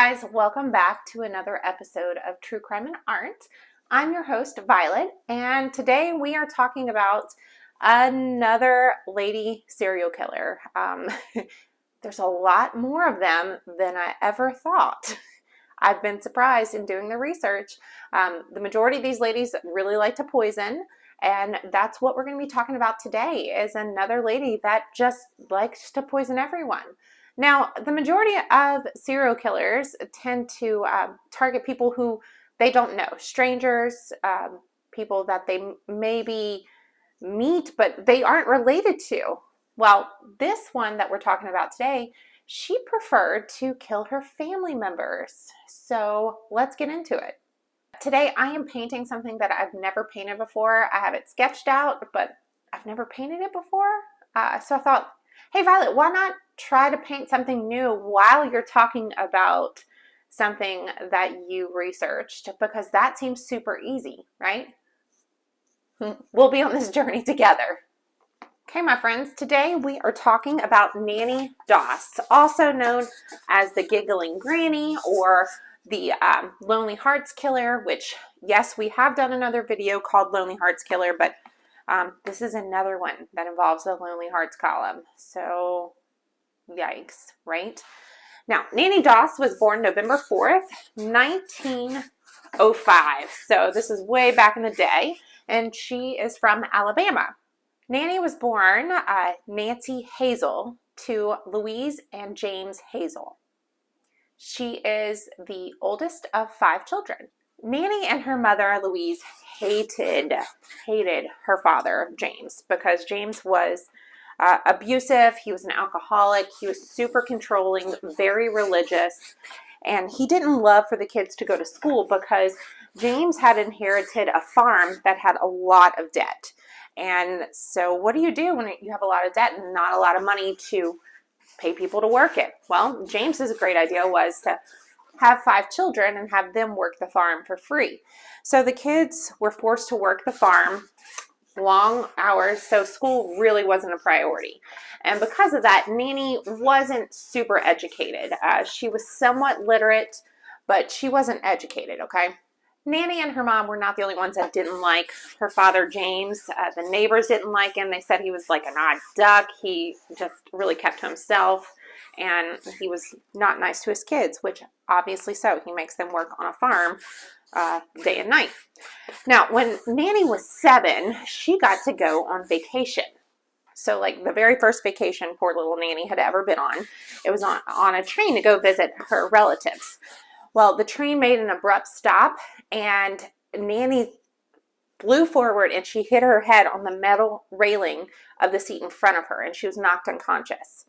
guys, welcome back to another episode of True Crime and Art. I'm your host, Violet, and today we are talking about another lady serial killer. There's a lot more of them than I ever thought. I've been surprised in doing the research. The majority of these ladies really like to poison, and that's what we're going to be talking about today, is another lady that just likes to poison everyone. Now, the majority of serial killers tend to target people who they don't know, strangers, people that they maybe meet, but they aren't related to. Well, this one that we're talking about today, she preferred to kill her family members. So let's get into it. Today, I am painting something that I've never painted before. I have it sketched out, but I've never painted it before. So I thought, hey, Violet, why not try to paint something new while you're talking about something that you researched? Because that seems super easy, right? We'll be on this journey together. Okay, my friends, today we are talking about Nannie Doss, also known as the Giggling Granny or the Lonely Hearts Killer, which, yes, we have done another video called Lonely Hearts Killer, but this is another one that involves the Lonely Hearts column. So, yikes, right? Now, Nannie Doss was born November 4th, 1905. So this is way back in the day, and she is from Alabama. Nannie was born Nancy Hazel to Louise and James Hazel. She is the oldest of 5 children. Nannie and her mother, Louise, hated her father, James, because James was abusive. He was an alcoholic. He was super controlling, very religious, and he didn't love for the kids to go to school because James had inherited a farm that had a lot of debt. And so what do you do when you have a lot of debt and not a lot of money to pay people to work it? Well, James's great idea was to have 5 children and have them work the farm for free. So the kids were forced to work the farm long hours, so school really wasn't a priority. And because of that, Nannie wasn't super educated. She was somewhat literate, but she wasn't educated, okay? Nannie and her mom were not the only ones that didn't like her father, James. The neighbors didn't like him. They said he was like an odd duck. He just really kept to himself, and he was not nice to his kids, which obviously so. He makes them work on a farm day and night. Now, when Nannie was 7, she got to go on vacation. So like the very first vacation poor little Nannie had ever been on, it was on a train to go visit her relatives. Well, the train made an abrupt stop, and Nannie flew forward and she hit her head on the metal railing of the seat in front of her, and she was knocked unconscious.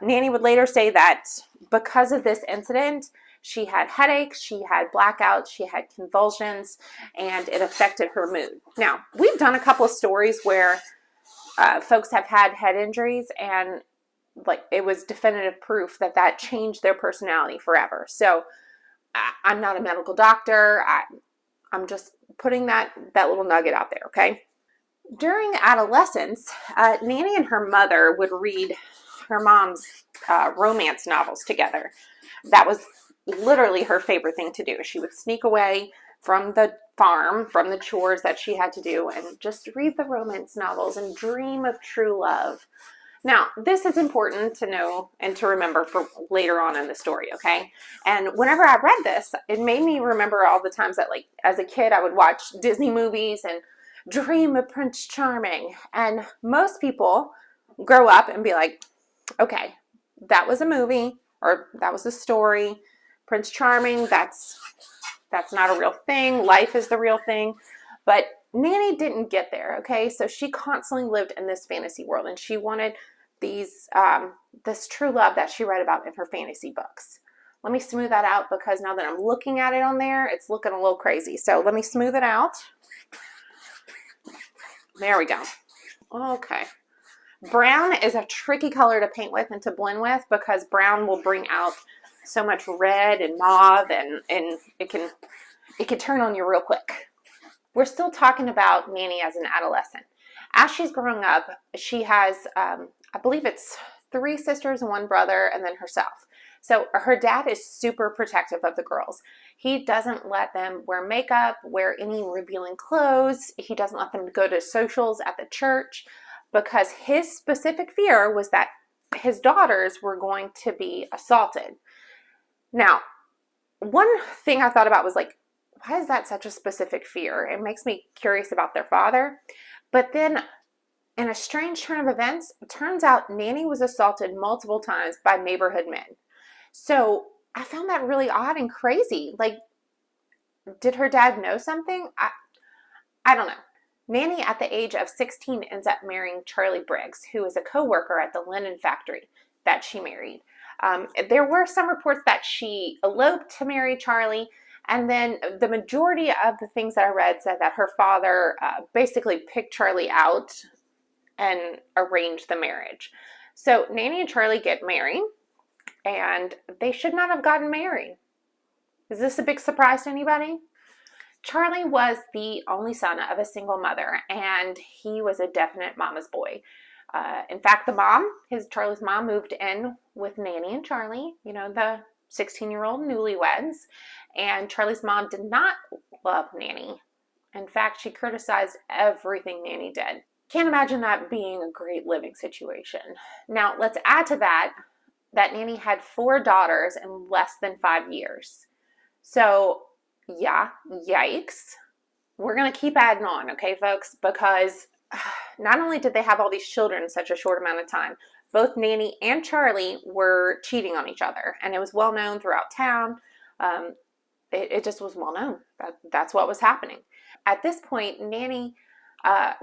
Nannie would later say that because of this incident, she had headaches, she had blackouts, she had convulsions, and it affected her mood. Now, we've done a couple of stories where folks have had head injuries, and like it was definitive proof that that changed their personality forever. So I'm not a medical doctor. I'm just putting that little nugget out there, okay? During adolescence, Nannie and her mother would read her mom's romance novels together. That was literally her favorite thing to do. She would sneak away from the farm, from the chores that she had to do, and just read the romance novels and dream of true love. Now, this is important to know and to remember for later on in the story, okay? And whenever I read this, it made me remember all the times that, like, as a kid, I would watch Disney movies and dream of Prince Charming. And most people grow up and be like, okay, that was a movie, or that was a story. Prince Charming, that's not a real thing. Life is the real thing. But Nannie didn't get there, okay? So she constantly lived in this fantasy world, and she wanted this true love that she read about in her fantasy books. Let me smooth that out, because now that I'm looking at it on there, it's looking a little crazy. So let me smooth it out. There we go. Okay. Brown is a tricky color to paint with and to blend with, because brown will bring out so much red and mauve, and it can turn on you real quick. We're still talking about Nannie as an adolescent. As she's growing up, she has, I believe it's 3 sisters and 1 brother, and then herself. So her dad is super protective of the girls. He doesn't let them wear makeup, wear any revealing clothes. He doesn't let them go to socials at the church because his specific fear was that his daughters were going to be assaulted. Now, one thing I thought about was like, why is that such a specific fear? It makes me curious about their father. But then in a strange turn of events, it turns out Nannie was assaulted multiple times by neighborhood men. So I found that really odd and crazy. Like, did her dad know something? I don't know. Nannie, at the age of 16, ends up marrying Charlie Briggs, who is a co-worker at the linen factory that she married. There were some reports that she eloped to marry Charlie, and then the majority of the things that I read said that her father basically picked Charlie out and arranged the marriage. So Nannie and Charlie get married, and they should not have gotten married. Is this a big surprise to anybody? Charlie was the only son of a single mother, and he was a definite mama's boy. In fact, Charlie's mom moved in with Nannie and Charlie, the 16-year-old newlyweds, and Charlie's mom did not love Nannie. In fact, she criticized everything Nannie did. Can't imagine that being a great living situation. Now, let's add to that Nannie had 4 daughters in less than 5 years. So, yeah, yikes. We're going to keep adding on, okay, folks? Because not only did they have all these children in such a short amount of time, both Nannie and Charlie were cheating on each other. And it was well known throughout town. It just was well known. That's what was happening. At this point, Nannie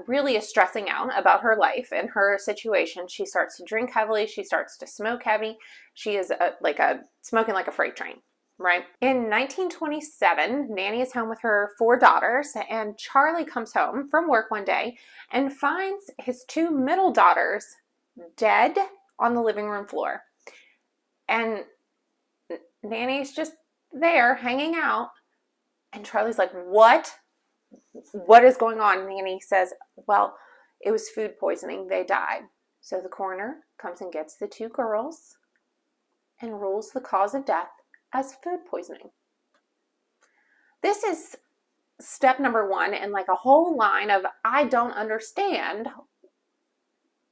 really is stressing out about her life and her situation. She starts to drink heavily. She starts to smoke heavy. She is smoking like a freight train. Right. In 1927, Nannie is home with her 4 daughters, and Charlie comes home from work one day and finds his 2 middle daughters dead on the living room floor. And Nannie's just there hanging out, and Charlie's like, "What? What is going on?" Nannie says, "Well, it was food poisoning. They died." So the coroner comes and gets the 2 girls and rules the cause of death as food poisoning. This is step number 1 in like a whole line of I don't understand.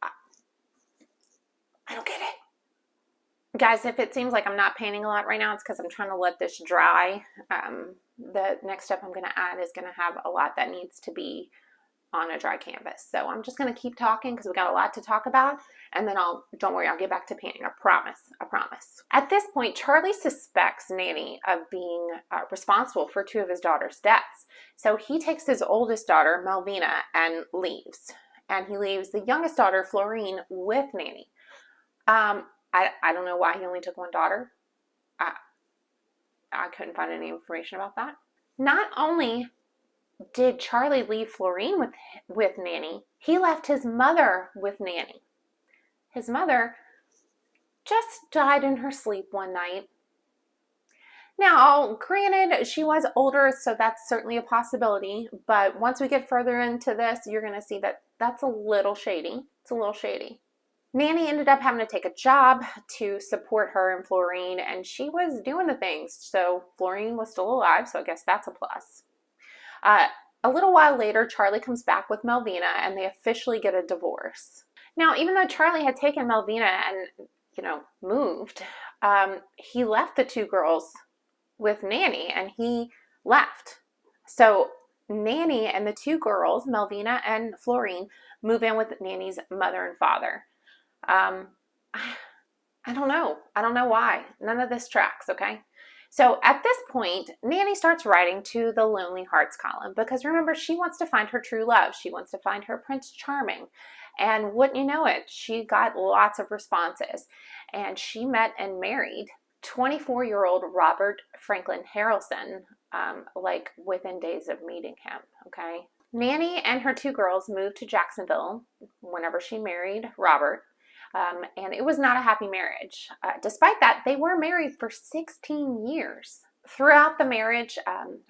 I don't get it. Guys, if it seems like I'm not painting a lot right now, it's because I'm trying to let this dry. The next step I'm going to add is going to have a lot that needs to be on a dry canvas. So I'm just going to keep talking because we got a lot to talk about, and then don't worry, I'll get back to painting. I promise. At this point, Charlie suspects Nannie of being responsible for 2 of his daughter's deaths. So he takes his oldest daughter, Melvina, and leaves. And he leaves the youngest daughter, Florine, with Nannie. I don't know why he only took 1 daughter. I couldn't find any information about that. Not only did Charlie leave Florine with Nannie, he left his mother with Nannie. His mother just died in her sleep one night. Now, granted, she was older, so that's certainly a possibility, but once we get further into this, you're going to see that that's a little shady. It's a little shady. Nannie ended up having to take a job to support her and Florine, and she was doing the things, so Florine was still alive, so I guess that's a plus. A little while later, Charlie comes back with Melvina, and they officially get a divorce. Now, even though Charlie had taken Melvina and, moved, he left the 2 girls with Nannie, and he left. So Nannie and the 2 girls, Melvina and Florine, move in with Nannie's mother and father. I don't know. I don't know why. None of this tracks, okay? So at this point, Nannie starts writing to the Lonely Hearts column because remember, she wants to find her true love. She wants to find her Prince Charming. And wouldn't you know it, she got lots of responses. And she met and married 24-year-old Robert Franklin Harrelson, within days of meeting him, okay? Nannie and her 2 girls moved to Jacksonville whenever she married Robert. And it was not a happy marriage. Despite that, they were married for 16 years. Throughout the marriage,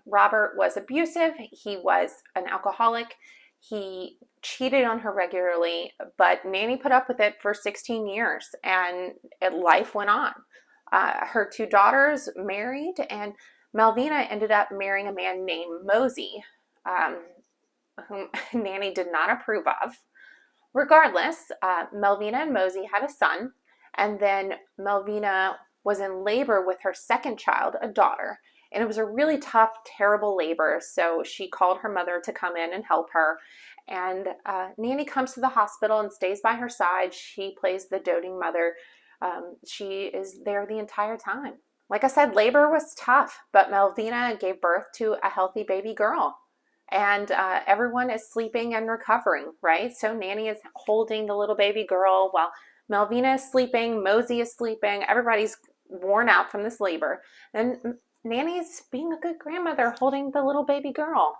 Robert was abusive. He was an alcoholic. He cheated on her regularly, but Nannie put up with it for 16 years, and life went on. Her 2 daughters married, and Melvina ended up marrying a man named Mosey, whom Nannie did not approve of. Regardless, Melvina and Mosey had a son, and then Melvina was in labor with her second child, a daughter, and it was a really tough, terrible labor, so she called her mother to come in and help her, and Nannie comes to the hospital and stays by her side. She plays the doting mother. She is there the entire time. Like I said, labor was tough, but Melvina gave birth to a healthy baby girl. And everyone is sleeping and recovering, right? So Nannie is holding the little baby girl while Melvina is sleeping, Mosey is sleeping, everybody's worn out from this labor. And Nannie's being a good grandmother holding the little baby girl.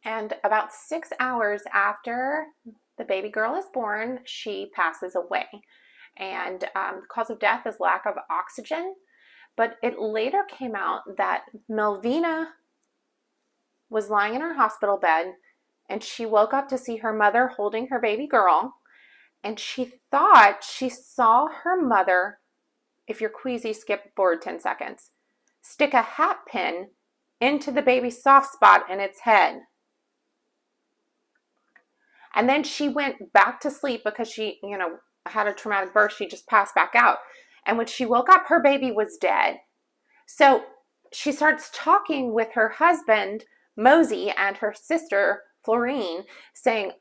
And about 6 hours after the baby girl is born, she passes away. And the cause of death is lack of oxygen. But it later came out that Melvina was lying in her hospital bed, and she woke up to see her mother holding her baby girl, and she thought she saw her mother, if you're queasy, skip forward 10 seconds, stick a hat pin into the baby's soft spot in its head. And then she went back to sleep because she, had a traumatic birth. She just passed back out. And when she woke up, her baby was dead. So she starts talking with her husband, Mosey, and her sister, Florine, saying,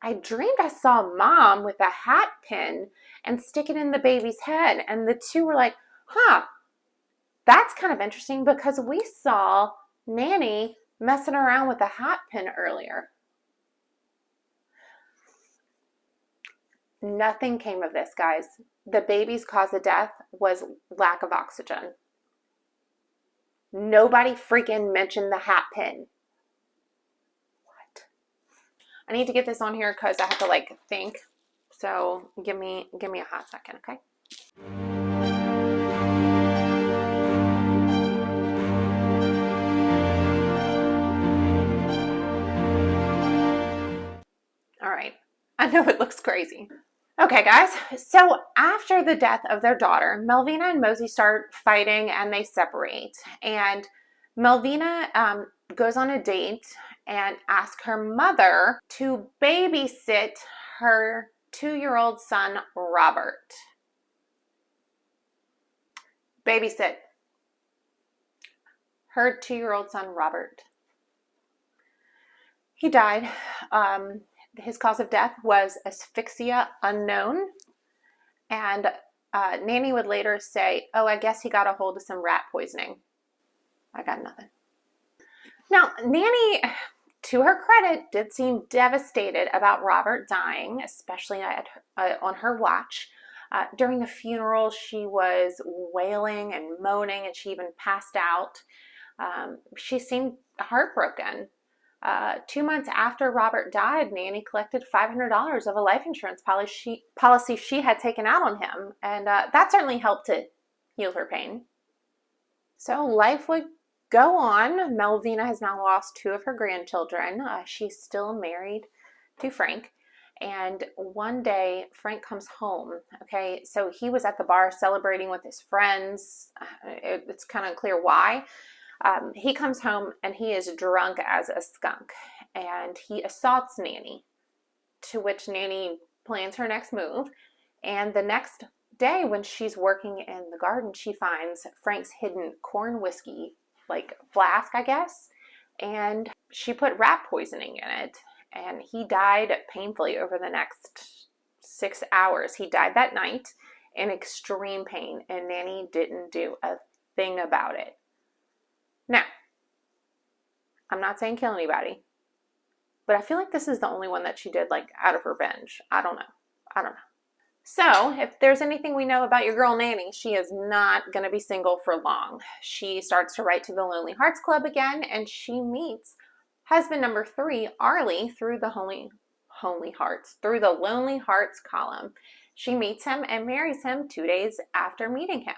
I dreamed I saw Mom with a hat pin and stick it in the baby's head. And the two were like, that's kind of interesting because we saw Nannie messing around with a hat pin earlier. Nothing came of this, guys. The baby's cause of death was lack of oxygen. Nobody freaking mentioned the hat pin. What? I need to get this on here because I have to think. So give me a hot second, okay? All right. I know it looks crazy. Okay, guys, so after the death of their daughter, Melvina and Mosey start fighting and they separate. And Melvina goes on a date and asks her mother to babysit her 2-year-old son, Robert. Babysit her 2-year-old son, Robert. He died. His cause of death was asphyxia unknown. And Nannie would later say, I guess he got a hold of some rat poisoning. I got nothing. Now, Nannie, to her credit, did seem devastated about Robert dying, especially on her watch. During the funeral, she was wailing and moaning, and she even passed out. She seemed heartbroken. 2 months after Robert died, Nannie collected $500 of a life insurance policy she had taken out on him, and that certainly helped to heal her pain. So life would go on. Melvina has now lost 2 of her grandchildren. She's still married to Frank, and one day Frank comes home. Okay, so he was at the bar celebrating with his friends. It's kind of unclear why. He comes home and he is drunk as a skunk, and he assaults Nannie, to which Nannie plans her next move. And the next day when she's working in the garden, she finds Frank's hidden corn whiskey, flask, I guess, and she put rat poisoning in it, and he died painfully over the next 6 hours. He died that night in extreme pain, and Nannie didn't do a thing about it. Now, I'm not saying kill anybody, but I feel like this is the only one that she did out of revenge. I don't know. So if there's anything we know about your girl Nannie, she is not going to be single for long. She starts to write to the Lonely Hearts Club again, and she meets husband number 3, Arlie, through the through the Lonely Hearts column. She meets him and marries him 2 days after meeting him.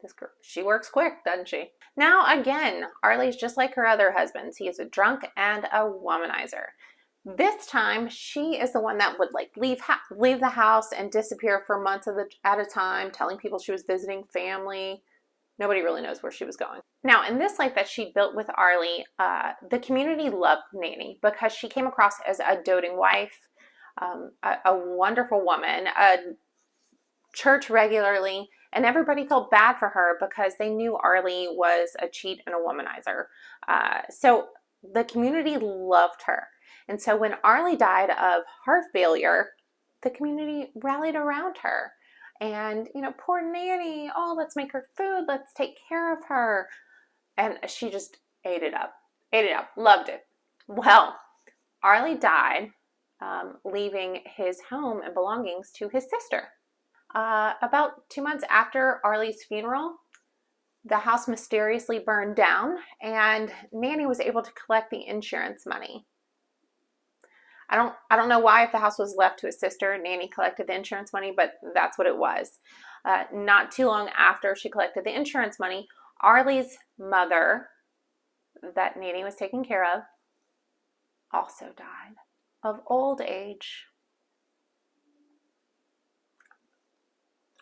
This girl, she works quick, doesn't she? Now, again, Arlie's just like her other husbands. He is a drunk and a womanizer. This time, she is the one that would like leave the house and disappear for months at a time, telling people she was visiting family. Nobody really knows where she was going. Now, in this life that she built with Arlie, the community loved Nannie because she came across as a doting wife, a wonderful woman, church regularly, and everybody felt bad for her because they knew Arlie was a cheat and a womanizer. So the community loved her. And so when Arlie died of heart failure, the community rallied around her. And, you know, poor Nannie, oh, let's make her food, let's take care of her. And she just ate it up, loved it. Well, Arlie died, leaving his home and belongings to his sister. About 2 months after Arlie's funeral, the house mysteriously burned down, and Nannie was able to collect the insurance money. I don't know why, if the house was left to his sister, Nannie collected the insurance money, but that's what it was. Not too long after she collected the insurance money, Arlie's mother, that Nannie was taking care of, also died of old age.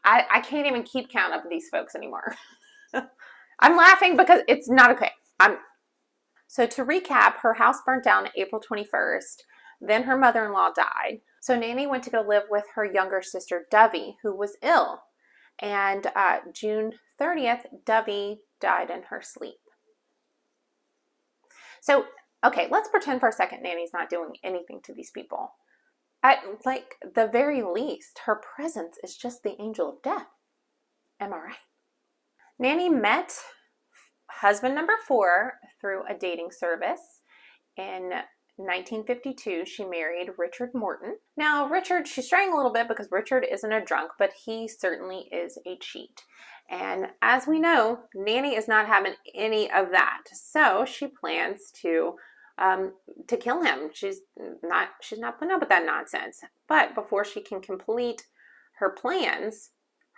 I can't even keep count of these folks anymore. I'm laughing because it's not okay. So to recap, her house burnt down April 21st. Then her mother-in-law died. So Nannie went to go live with her younger sister, Dovey, who was ill. And June 30th, Dovey died in her sleep. So, okay, let's pretend for a second Nannie's not doing anything to these people. At like the very least, her presence is just the angel of death. Am I right? Nannie met husband number 4 through a dating service. In 1952, she married Richard Morton. Now, Richard, she's straying a little bit because Richard isn't a drunk, but he certainly is a cheat. And as we know, Nannie is not having any of that. So she plans to kill him. She's not putting up with that nonsense. But before she can complete her plans,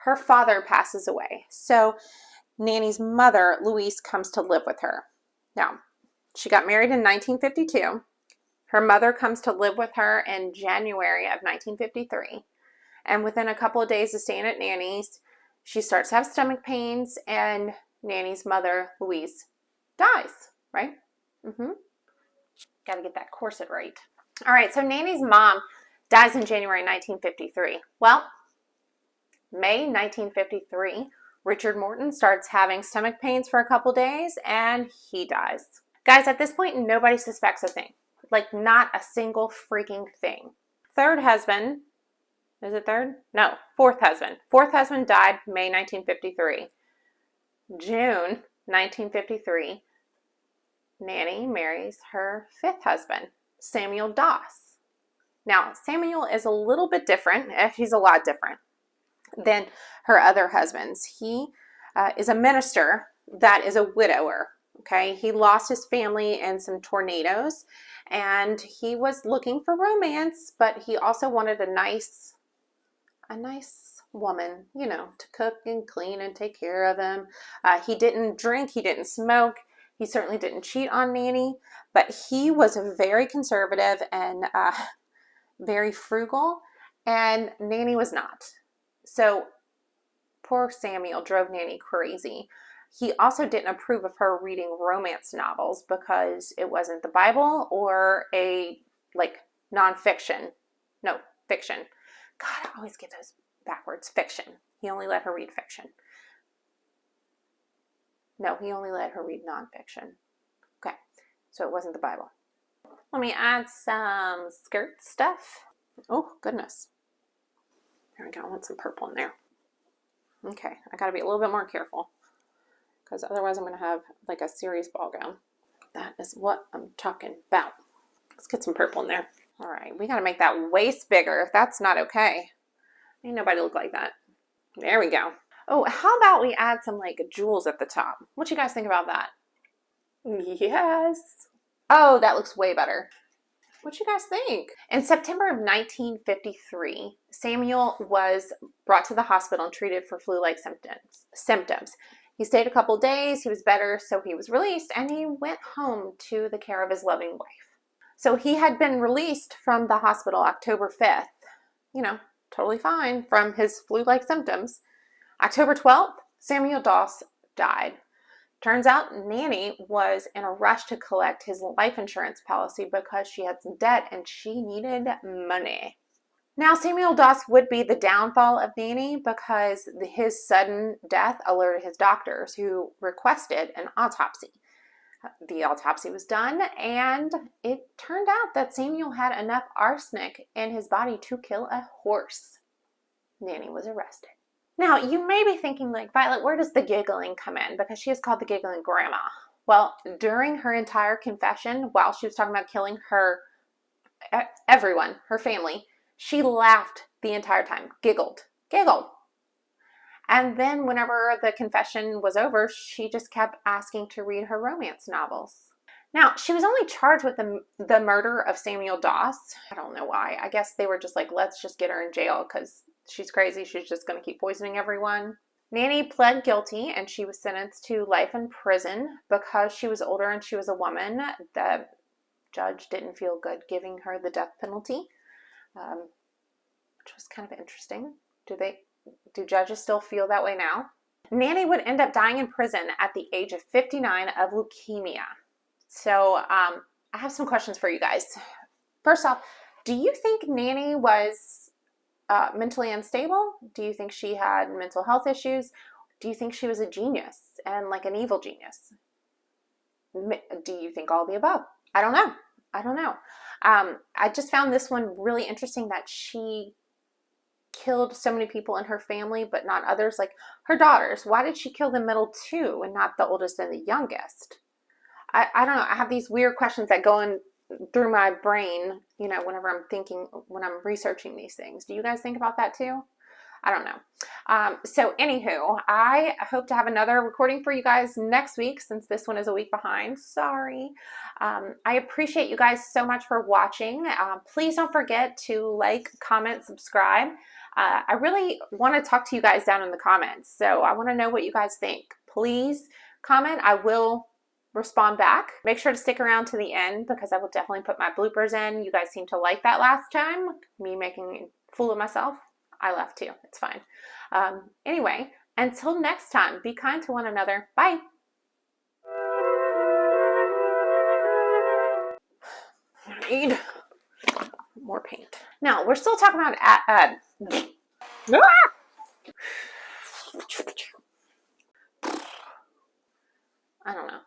her father passes away. So Nannie's mother, Louise, comes to live with her. Now, she got married in 1952. Her mother comes to live with her in January of 1953. And within a couple of days of staying at Nannie's, she starts to have stomach pains, and Nannie's mother, Louise, dies, right? Got to get that corset right. All right, so Nannie's mom dies in January 1953. Well, May 1953, Richard Morton starts having stomach pains for a couple days, and he dies. Guys, at this point, nobody suspects a thing. Like, not a single freaking thing. Third husband, is it third? No, fourth husband. Fourth husband died May 1953. June 1953, Nannie marries her fifth husband, Samuel Doss. Now, Samuel is a little bit different. He's a lot different than her other husbands. He is a minister that is a widower. Okay, he lost his family in some tornadoes, and he was looking for romance, but he also wanted a nice woman, you know, to cook and clean and take care of him. He didn't drink, he didn't smoke, he certainly didn't cheat on Nannie, but he was very conservative and very frugal, and Nannie was not. So poor Samuel drove Nannie crazy. He also didn't approve of her reading romance novels because it wasn't the Bible or a nonfiction. No, fiction. God, I always get those backwards. Fiction. He only let her read fiction. No, he only let her read nonfiction. Okay, so it wasn't the Bible. Let me add some skirt stuff. Oh, goodness. There we go. I want some purple in there. Okay, I got to be a little bit more careful, because otherwise I'm going to have like a serious ball gown. That is what I'm talking about. Let's get some purple in there. All right, we got to make that waist bigger. That's not okay. Ain't nobody look like that. There we go. Oh, how about we add some jewels at the top? What you guys think about that? Yes. Oh, that looks way better. What you guys think? In September of 1953, Samuel was brought to the hospital and treated for flu-like symptoms. He stayed a couple days, he was better, so he was released, and he went home to the care of his loving wife. So he had been released from the hospital October 5th, you know, totally fine from his flu-like symptoms. October 12th, Samuel Doss died. Turns out Nannie was in a rush to collect his life insurance policy because she had some debt and she needed money. Now, Samuel Doss would be the downfall of Nannie because his sudden death alerted his doctors, who requested an autopsy. The autopsy was done, and it turned out that Samuel had enough arsenic in his body to kill a horse. Nannie was arrested. Now, you may be thinking, like, Violet, where does the giggling come in? Because she is called the giggling grandma. Well, during her entire confession, while she was talking about killing everyone, her family, she laughed the entire time, giggled. And then whenever the confession was over, she just kept asking to read her romance novels. Now, she was only charged with the murder of Samuel Doss. I don't know why. I guess they were just like, let's just get her in jail because she's crazy. She's just going to keep poisoning everyone. Nannie pled guilty and she was sentenced to life in prison because she was older and she was a woman. The judge didn't feel good giving her the death penalty, which was kind of interesting. Do judges still feel that way now? Nannie would end up dying in prison at the age of 59 of leukemia. So I have some questions for you guys. First off, do you think Nannie was mentally unstable? Do you think she had mental health issues? Do you think she was a genius and like an evil genius? Do you think all the above? I don't know. I just found this one really interesting, that she killed so many people in her family, but not others, like her daughters. Why did she kill the middle two and not the oldest and the youngest? I don't know. I have these weird questions that go in through my brain, whenever I'm thinking, when I'm researching these things. Do you guys think about that too? I don't know. So anywho, I hope to have another recording for you guys next week, since this one is a week behind. Sorry. I appreciate you guys so much for watching. Please don't forget to like, comment, subscribe. I really want to talk to you guys down in the comments. So I want to know what you guys think. Please comment. I will respond back. Make sure to stick around to the end because I will definitely put my bloopers in. You guys seem to like that last time, me making a fool of myself. I laughed too. It's fine. Anyway, until next time, be kind to one another. Bye. I need more paint. Now, we're still talking about I don't know.